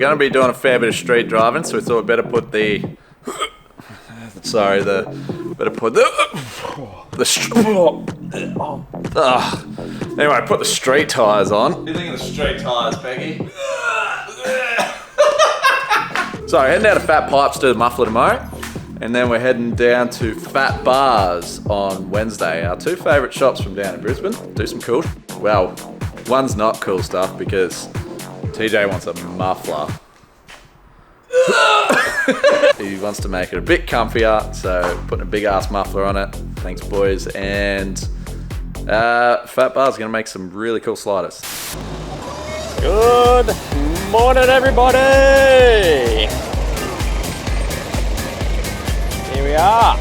going to be doing a fair bit of street driving, so we thought we'd better put the... Sorry, better put anyway, put the street tyres on. What do you think of the street tyres, Peggy? So heading out of Fat Pipes to the muffler tomorrow, and then we're heading down to Fat Bars on Wednesday. Our two favourite shops from down in Brisbane. Do some cool, well, one's not cool stuff because TJ wants a muffler. He wants to make it a bit comfier, so putting a big ass muffler on it. Thanks, boys. And Fat Bar's gonna make some really cool sliders. Good morning, everybody. Here we are,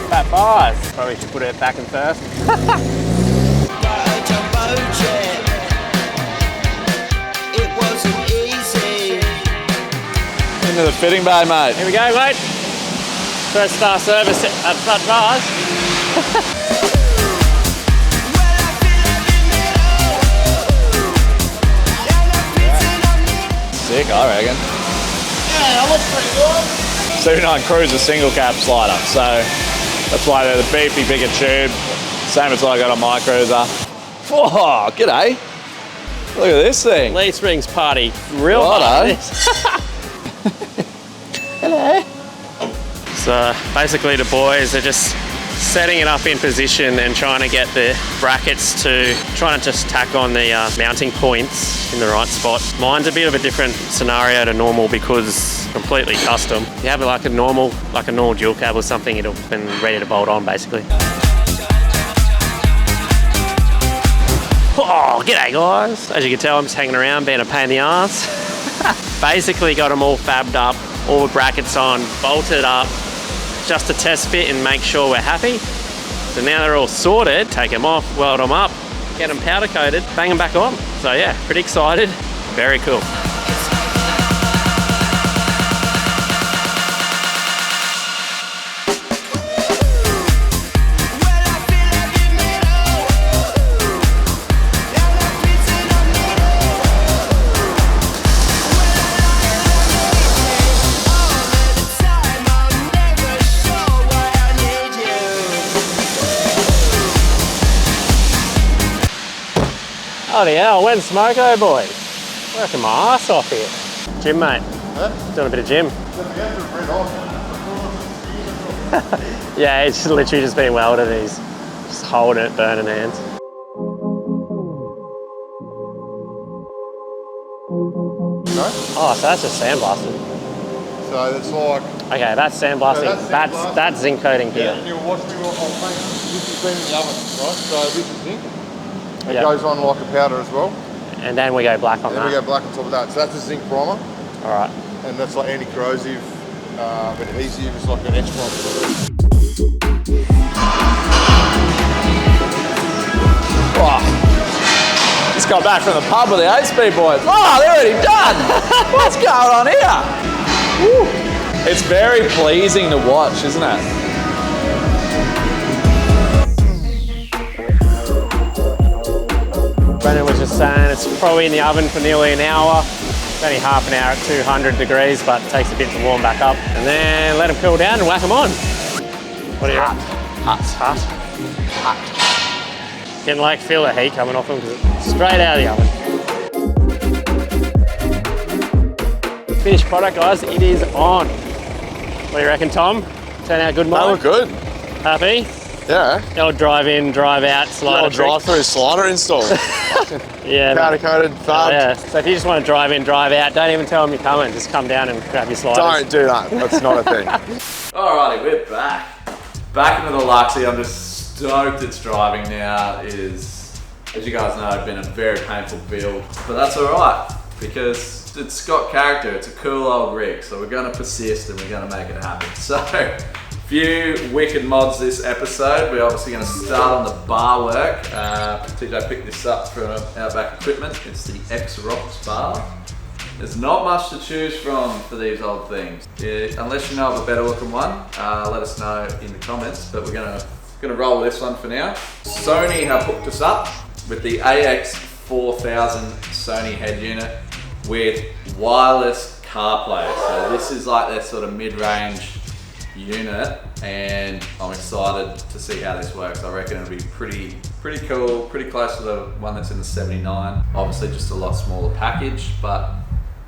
Fat Bars. Probably should put it back in first. Into the fitting bay, mate. Here we go, mate. First star service at Fat Bars. Sick, I reckon. Yeah, that looks pretty good. 79 Cruiser single cab slider, so that's why they're the beefy bigger tube. Same as what I got on my Cruiser. Oh, g'day. Look at this thing. Lee Springs party, real Righto. hard. Hello. So basically the boys are just setting it up in position and trying to get the brackets to, trying to just tack on the mounting points in the right spot. Mine's a bit of a different scenario to normal because completely custom. You have it like a normal dual cab or something, it'll been ready to bolt on basically. Oh, g'day guys. As you can tell, I'm just hanging around being a pain in the arse. Basically got them all fabbed up, all the brackets on, bolted up, just to test fit and make sure we're happy. So now they're all sorted, take them off, weld them up, get them powder coated, bang them back on. So yeah, pretty excited, very cool. Bloody hell, when's Smoko, boys? Working my ass off here. Gym, mate. Huh? Doing a bit of gym. Yeah, it's literally just been welded. He's just holding it, burning hands. No? Oh, so that's just sandblasted. So it's like... Okay, that's sandblasting. Yeah, that's zinc coating here. Yeah, and you'll watch me on this has been in the oven, right? So this is zinc. It Yep. goes on like a powder as well. And then we go black on Then that. we go black on top of that. So that's a zinc primer. All right. And that's like anti-corrosive, adhesive, it's like an etch primer. Oh, just got back from the pub with the 8-speed boys. Oh, they're already done. What's going on here? Woo. It's very pleasing to watch, isn't it? Brendan was just saying it's probably in the oven for nearly an hour. It's only half an hour at 200 degrees, but it takes a bit to warm back up. And then let them cool down and whack them on. What do you reckon? Hot. Can like feel the heat coming off them because it's straight out of the oven. Finished product, guys, it is on. What do you reckon, Tom? Turn out good, mate? They look good. Happy? Yeah. The old drive in, drive out slider trick. Drive-through slider install. Yeah. Powder coated, fabbed. Yeah. So if you just want to drive in, drive out, don't even tell them you're coming. Just come down and grab your sliders. Don't do that. That's not a thing. Alrighty, we're back. Back into the Luxy. I'm just stoked it's driving now. It is, as you guys know, been a very painful build, but that's alright because it's got character. It's a cool old rig, so we're going to persist and we're going to make it happen. So, few wicked mods this episode. We're obviously going to start on the bar work. TJ picked this up from Outback Equipment. It's the XROX bar. There's not much to choose from for these old things. Yeah, unless you know of a better looking one, let us know in the comments, but we're gonna roll with this one for now. Sony have hooked us up with the AX4000 Sony head unit. with wireless CarPlay. So this is like their sort of mid-range unit, and I'm excited to see how this works. I reckon it'll be pretty cool, pretty close to the one that's in the 79. Obviously just a lot smaller package, but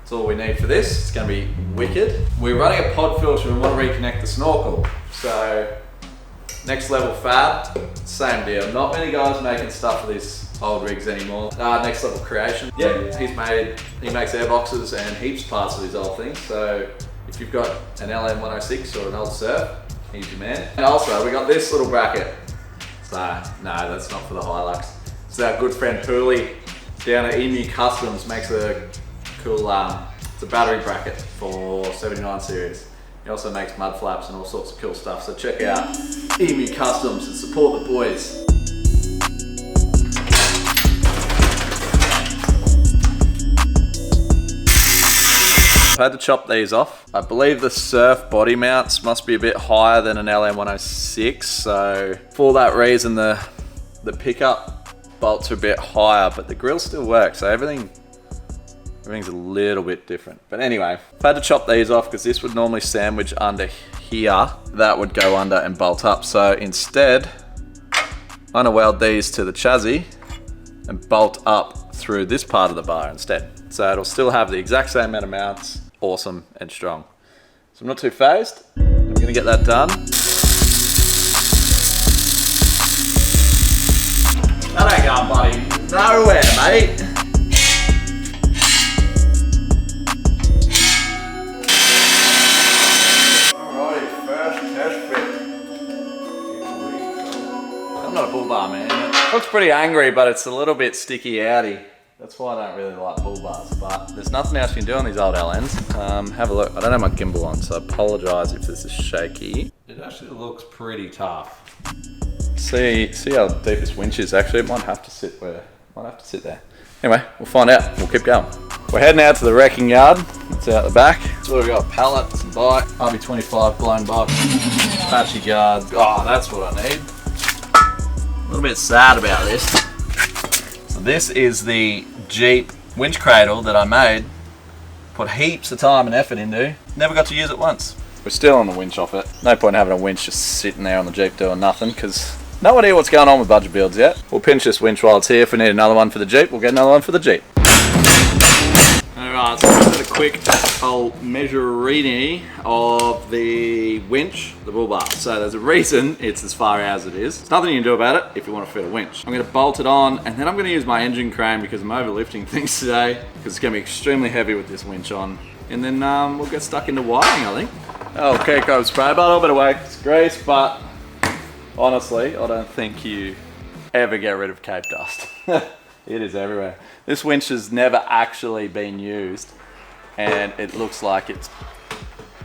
it's all we need for this. It's going to be wicked. We're running a pod filter and we want to reconnect the snorkel. So next level fab, same deal. Not many guys making stuff for these old rigs anymore. Next level creation. Yeah, he makes airboxes and heaps parts of these old things. So if you've got an LN106 or an old Surf, he's your man. And also we got this little bracket. So no, that's not for the Hilux. So our good friend Hurley down at Emu Customs makes a cool, it's a battery bracket for 79 series. He also makes mud flaps and all sorts of cool stuff. So check out Emu Customs and support the boys. I had to chop these off. I believe the Surf body mounts must be a bit higher than an LN106, so for that reason the pickup bolts are a bit higher, but the grill still works, so everything's a little bit different. But anyway, I've had to chop these off because this would normally sandwich under here. That would go under and bolt up. So instead, I'm gonna weld these to the chassis and bolt up through this part of the bar instead. So it'll still have the exact same amount of mounts, awesome and strong. So I'm not too phased. I'm gonna get that done. That ain't going bloody nowhere, mate. Alrighty, first test fit. I'm not a bull bar, man. It looks pretty angry, but it's a little bit sticky outy. That's why I don't really like bull bars, but there's nothing else you can do on these old LNs. Have a look. I don't have my gimbal on, so I apologise if this is shaky. It actually looks pretty tough. See how deep this winch is. Actually, it might have to sit there. Anyway, we'll find out. We'll keep going. We're heading out to the wrecking yard. It's out the back. So we've got a pallet, some bike, RB25 blown box, patchy guards. Oh, that's what I need. A little bit sad about this. So this is the Jeep winch cradle that I made. Put heaps of time and effort into. Never got to use it once. We're still on the winch off it. No point in having a winch just sitting there on the Jeep doing nothing, because no idea what's going on with budget builds yet. We'll pinch this winch while it's here. If we need another one for the Jeep, we'll get another one for the Jeep. Alright, so I've got a quick old measure reading of the winch, the bull bar. So there's a reason it's as far as it is. There's nothing you can do about it if you want to fit a winch. I'm going to bolt it on, and then I'm going to use my engine crane because I'm overlifting things today, because it's going to be extremely heavy with this winch on. And then we'll get stuck into wiring, I think. Oh, Keiko spray bottle, a bit of wax grease, but honestly, I don't think you ever get rid of Cape dust. It is everywhere. This winch has never actually been used, and it looks like it's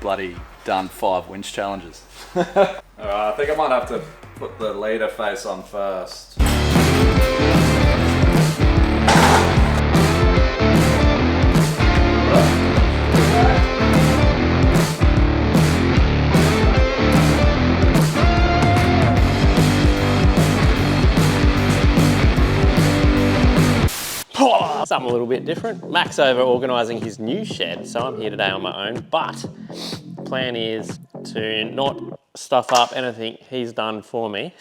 bloody done 5 winch challenges. Alright, I think I might have to put the leader face on first. Something a little bit different. Mac's over organising his new shed, so I'm here today on my own, but the plan is to not stuff up anything he's done for me.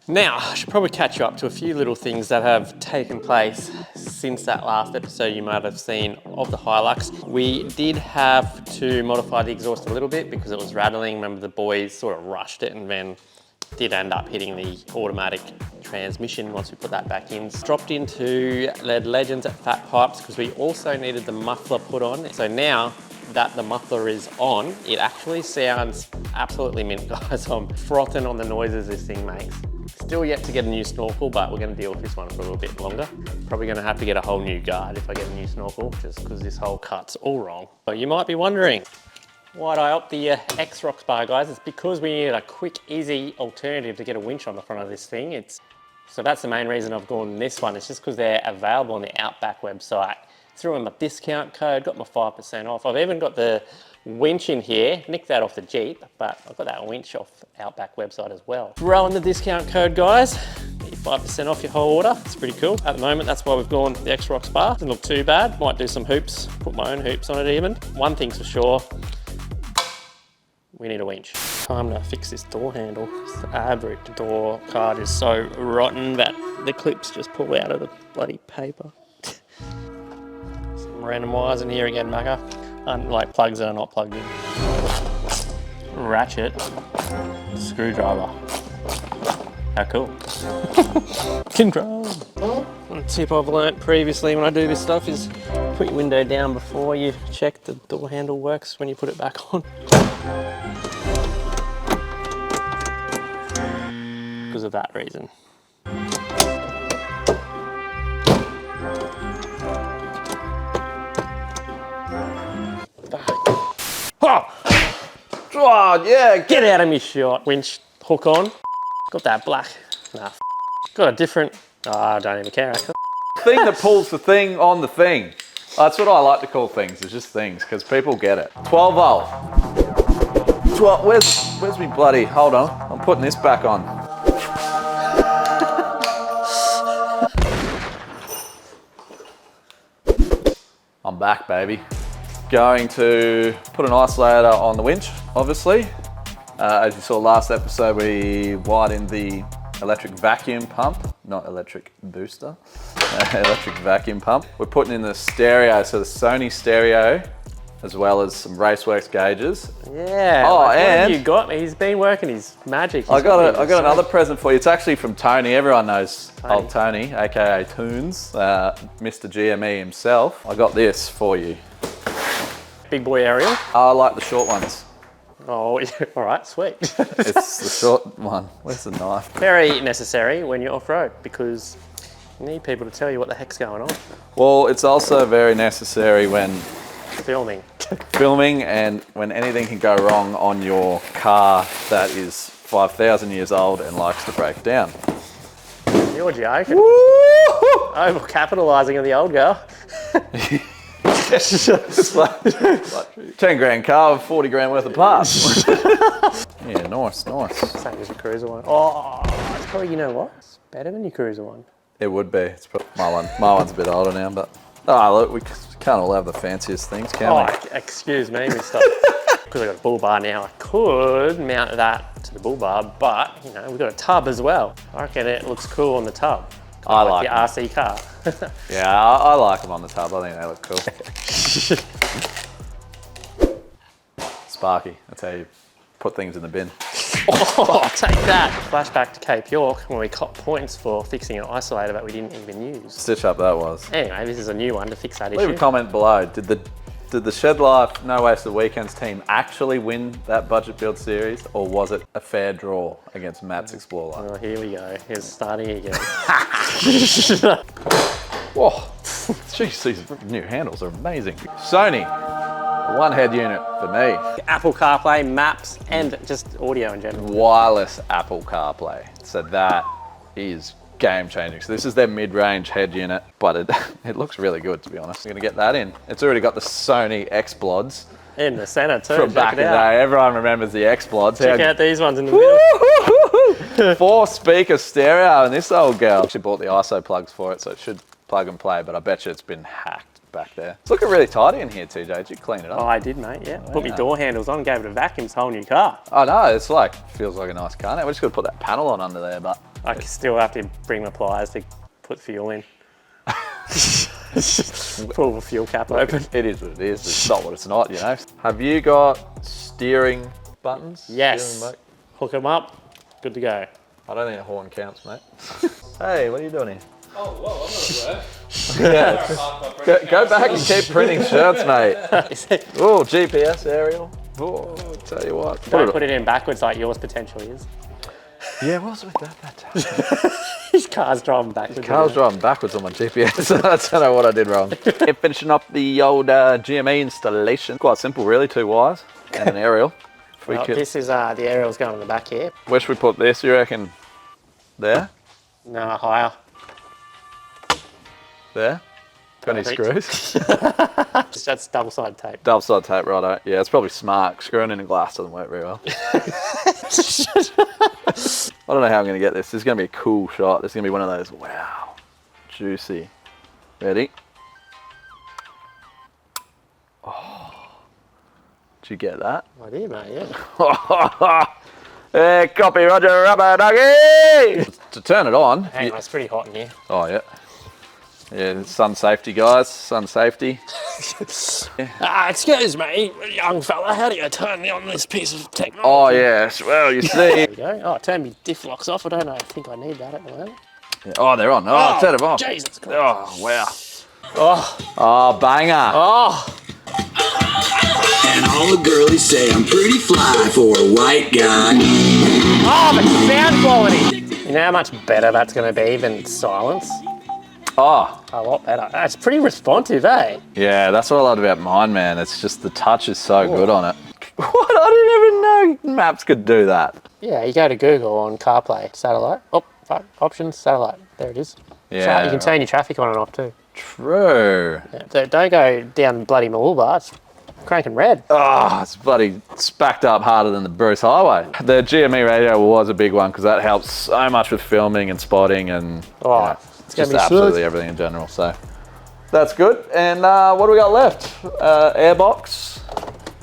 Now, I should probably catch you up to a few little things that have taken place since that last episode you might have seen of the Hilux. We did have to modify the exhaust a little bit because it was rattling. Remember, the boys sort of rushed it and then did end up hitting the automatic transmission once we put that back in. Dropped into Lead Legends at Fat Pipes because we also needed the muffler put on. So now that the muffler is on, it actually sounds absolutely mint, guys. I'm frothing on the noises this thing makes. Still yet to get a new snorkel, but we're going to deal with this one for a little bit longer. Probably going to have to get a whole new guard if I get a new snorkel, just because this whole cut's all wrong. But you might be wondering, why'd I opt the XROX bar, guys? It's because we needed a quick, easy alternative to get a winch on the front of this thing. So that's the main reason I've gone this one. It's just because they're available on the Outback website. Threw in my discount code, got my 5% off. I've even got the winch in here, nicked that off the Jeep, but I've got that winch off Outback website as well. Throw in the discount code, guys. 25% off your whole order. It's pretty cool. At the moment, that's why we've gone the XROX bar. Doesn't look too bad. Might do some hoops, put my own hoops on it even. One thing's for sure, we need a winch. Time to fix this door handle. This average door card is so rotten that the clips just pull out of the bloody paper. Some random wires in here again, Macca. Like plugs that are not plugged in. Ratchet, screwdriver. How cool. Control. One tip I've learnt previously when I do this stuff is put your window down before you check the door handle works when you put it back on. Because of that reason. Oh, yeah, Get out of me shot. Winch, hook on. Got that black. Nah, got a different. Oh, I don't even care. thing that pulls the thing on the thing. That's what I like to call things, it's just things, because people get it. 12 volt. 12, where's me bloody, hold on, I'm putting this back on. I'm back, baby. Going to put an isolator on the winch, obviously. As you saw last episode, we wired in the electric vacuum pump, not electric booster, electric vacuum pump. We're putting in the stereo, so the Sony stereo, as well as some Raceworks gauges. Yeah. Oh, like, and you got me. He's been working his magic. I got another present for you. It's actually from Tony. Everyone knows old Tony, aka Toons, Mr. GME himself. I got this for you. Big boy aerial. I like the short ones. Oh, all right, sweet. It's the short one. Where's the knife? Very necessary when you're off-road because you need people to tell you what the heck's going on. Well, it's also very necessary when Filming. and when anything can go wrong on your car that is 5,000 years old and likes to break down. You're joking. Over capitalising on the old girl. It's like 10 grand car with 40 grand worth of parts. Yeah, nice. Same as your Cruiser one. Oh, it's probably, you know what? It's better than your Cruiser one. It would be. It's probably my one. My one's a bit older now, but look, we can't all have the fanciest things, can we? Excuse me, Mister. Because I've got a bull bar now, I could mount that to the bull bar, but you know, we've got a tub as well. I reckon it looks cool on the tub. I like your RC car. Yeah, I like them on the tub. I think they look cool. Sparky, that's how you put things in the bin. Oh, take that. Flashback to Cape York when we got points for fixing an isolator that we didn't even use. Stitch up that was. Anyway, this is a new one to fix that issue. Leave a comment below. Did the Shed Life No Waste of Weekends team actually win that budget build series, or was it a fair draw against Matt's Explorer? Oh, here we go. Here's starting again. Whoa, jeez, these new handles are amazing. Sony, one head unit for me. Apple CarPlay, maps, and just audio in general. Wireless Apple CarPlay. So that is game changing. So this is their mid-range head unit, but it looks really good, to be honest. I'm gonna get that in. It's already got the Sony X-Blods. In the center too. From back in the day. Everyone remembers the X-Blods. Check out these ones in the middle. 4-speaker stereo in this old girl. She bought the ISO plugs for it, so it should plug and play, but I bet you it's been hacked back there. It's looking really tidy in here, TJ. Did you clean it up? Oh, I did, mate, yeah. Put my door handles on, gave it a vacuum, it's a whole new car. I know, it's like, feels like a nice car now. We just gotta put that panel on under there, but. I still have to bring my pliers to put fuel in. Pull the fuel cap open. It is what it is. It's not what it's not, you know. Have you got steering buttons? Yes. Steering Hook them up. Good to go. I don't think a horn counts, mate. Hey, what are you doing here? Oh, well, I'm not aware. Go back and keep printing shirts, mate. Oh, GPS aerial. Oh, I'll tell you what. Don't put it in backwards like yours potentially is. Yeah, what was with that time? His car's driving backwards. Car's driving backwards on my GPS. I don't know what I did wrong. Finishing up the old GME installation. Quite simple, really. 2 wires and an aerial. Well, this is the aerial's going in the back here. Where should we put this, you reckon? There? No, higher. There? Got any screws? That's double-sided tape. Double-sided tape, righto. Yeah, it's probably smart. Screwing in a glass doesn't work very well. I don't know how I'm going to get this. This is going to be a cool shot. This is going to be one of those, wow, juicy. Ready? Oh, did you get that? I did, mate, yeah. Hey, copy, Roger, rubber doggy! To turn it on. Hang on, it's pretty hot in here. Oh, yeah. Yeah, sun safety, guys. Sun safety. Excuse me, young fella, how do you turn on this piece of technology? Oh, yes. Well, you see. There we go. Oh, turn me diff locks off. I think I need that at the moment. Yeah. Oh, they're on. Oh, turn them off. Jesus Christ. Oh, wow. Oh. Oh, banger. Oh. And all the girlies say I'm pretty fly for a white guy. Oh, the sound quality. You know how much better that's going to be than silence? Oh. A lot better. It's pretty responsive, eh? Yeah, that's what I loved about mine, man. It's just the touch is so good on it. What? I didn't even know maps could do that. Yeah, you go to Google on CarPlay, satellite. Oh, fuck, options, satellite. There it is. Yeah. You can turn your traffic on and off too. True. Yeah, so don't go down bloody Mooloolaba. It's cranking red. Oh, it's bloody spacked up harder than the Bruce Highway. The GME radio was a big one because that helps so much with filming and spotting and It's just gonna be absolutely smooth. everything in general. So that's good. And what do we got left? Airbox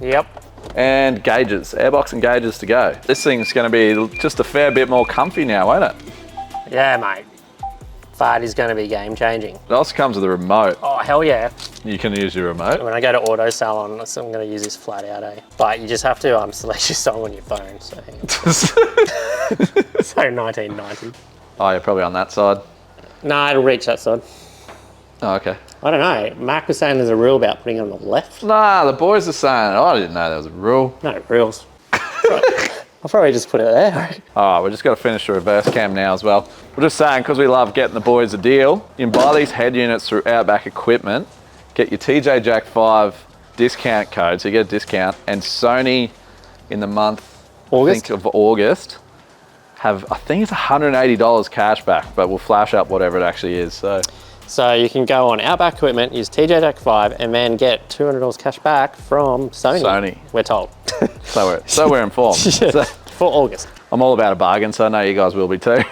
Yep. and gauges. Airbox and gauges to go. This thing's going to be just a fair bit more comfy now, won't it? Yeah, mate. Fart is going to be game changing. It also comes with a remote. Oh, hell yeah. You can use your remote. When I go to Auto Salon, I'm going to use this flat out, eh? But you just have to select your song on your phone. So, so 1990. Oh, you're probably on that side. Nah, it'll reach that side. Oh, okay. I don't know. Mark was saying there's a rule about putting it on the left. Nah, the boys are saying, I didn't know there was a rule. No, rules. I'll probably just put it there. All right, we've just got to finish the reverse cam now as well. We're just saying, because we love getting the boys a deal, you can buy these head units through Outback Equipment, get your TJ Jack 5 discount code, so you get a discount, and Sony in the month, August? I think of August, have, I think it's $180 cash back, but we'll flash up whatever it actually is. So you can go on Outback Equipment, use TJ Jack 5, and then get $200 cash back from Sony. We're told. So we're informed. For August. I'm all about a bargain, so I know you guys will be too.